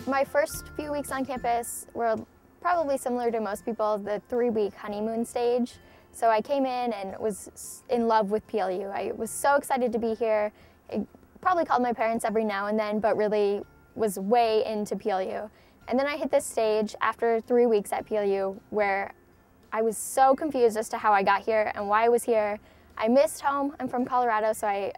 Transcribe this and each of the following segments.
My first few weeks on campus were probably similar to most people, the 3-week honeymoon stage. So I came in and was in love with PLU. I was so excited to be here. I probably called my parents every now and then, but really was way into PLU. And then I hit this stage after 3 weeks at PLU where I was so confused as to how I got here and why I was here. I missed home. I'm from Colorado, so I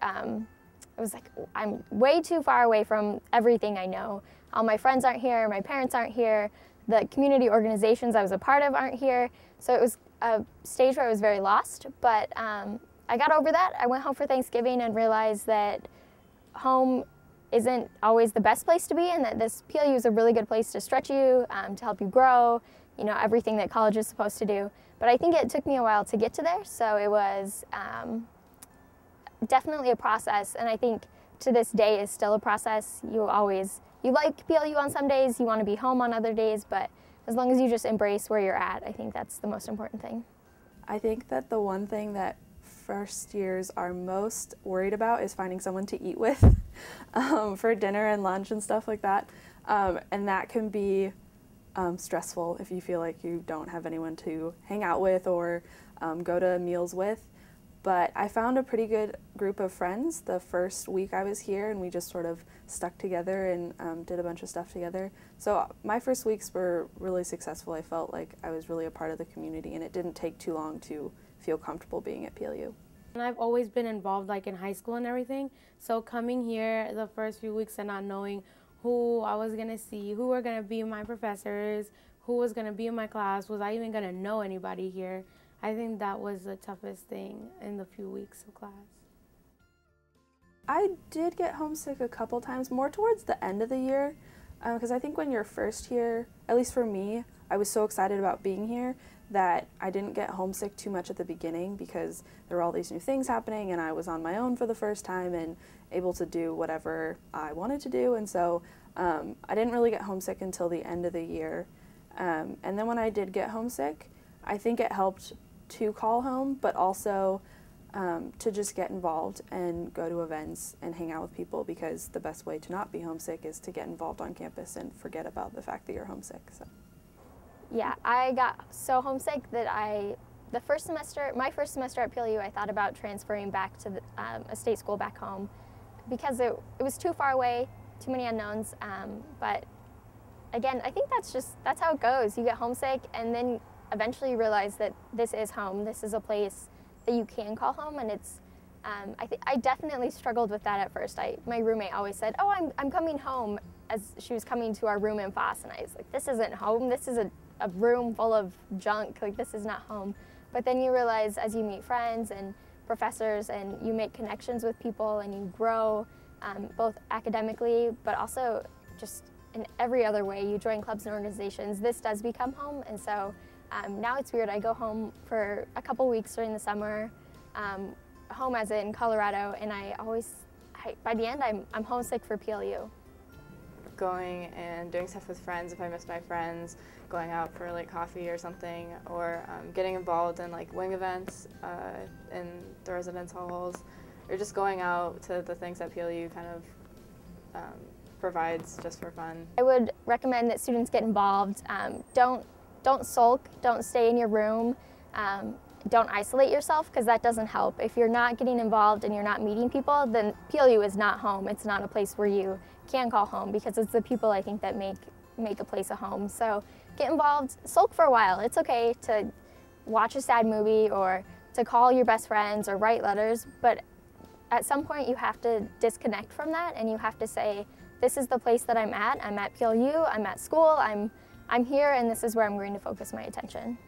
was like, I'm way too far away from everything I know. All my friends aren't here, my parents aren't here, the community organizations I was a part of aren't here. So it was a stage where I was very lost, but I got over that. I went home for Thanksgiving and realized that home isn't always the best place to be, and that this PLU is a really good place to stretch you, to help you grow, you know, everything that college is supposed to do. But I think it took me a while to get to there, so it was definitely a process, and I think to this day is still a process. You like PLU on some days, you want to be home on other days, but as long as you just embrace where you're at, I think that's the most important thing. I think that the one thing that first years are most worried about is finding someone to eat with for dinner and lunch and stuff like that. And that can be stressful if you feel like you don't have anyone to hang out with or go to meals with. But I found a pretty good group of friends the first week I was here, and we just sort of stuck together and did a bunch of stuff together. So my first weeks were really successful. I felt like I was really a part of the community, and it didn't take too long to feel comfortable being at PLU. And I've always been involved like in high school and everything, so coming here the first few weeks and not knowing who I was going to see, who were going to be my professors, who was going to be in my class, was I even going to know anybody here? I think that was the toughest thing in the few weeks of class. I did get homesick a couple times, more towards the end of the year, because I think when you're first here, at least for me, I was so excited about being here that I didn't get homesick too much at the beginning because there were all these new things happening and I was on my own for the first time and able to do whatever I wanted to do, and so I didn't really get homesick until the end of the year. And then when I did get homesick, I think it helped to call home, but also to just get involved and go to events and hang out with people, because the best way to not be homesick is to get involved on campus and forget about the fact that you're homesick. So. Yeah, I got so homesick that my first semester at PLU, I thought about transferring back to a state school back home because it was too far away, too many unknowns. But again, I think that's how it goes. You get homesick and then eventually you realize that this is home. This is a place that you can call home, and it's. I definitely struggled with that at first. My roommate always said, "Oh, I'm coming home," as she was coming to our room in FOSS, and I was like, "This isn't home. This is a room full of junk. Like, this is not home." But then you realize as you meet friends and professors and you make connections with people and you grow, both academically but also just in every other way. You join clubs and organizations. This does become home, and so. Now it's weird. I go home for a couple weeks during the summer, home as in Colorado, and by the end I'm homesick for PLU. Going and doing stuff with friends if I miss my friends, going out for like coffee or something, or getting involved in like wing events in the residence halls, or just going out to the things that PLU kind of provides just for fun. I would recommend that students get involved. Don't sulk, don't stay in your room, don't isolate yourself, because that doesn't help. If you're not getting involved and you're not meeting people, then PLU is not home. It's not a place where you can call home, because it's the people, I think, that make a place a home. So get involved, sulk for a while. It's okay to watch a sad movie or to call your best friends or write letters, but at some point you have to disconnect from that and you have to say, this is the place that I'm at PLU, I'm at school, I'm here, and this is where I'm going to focus my attention.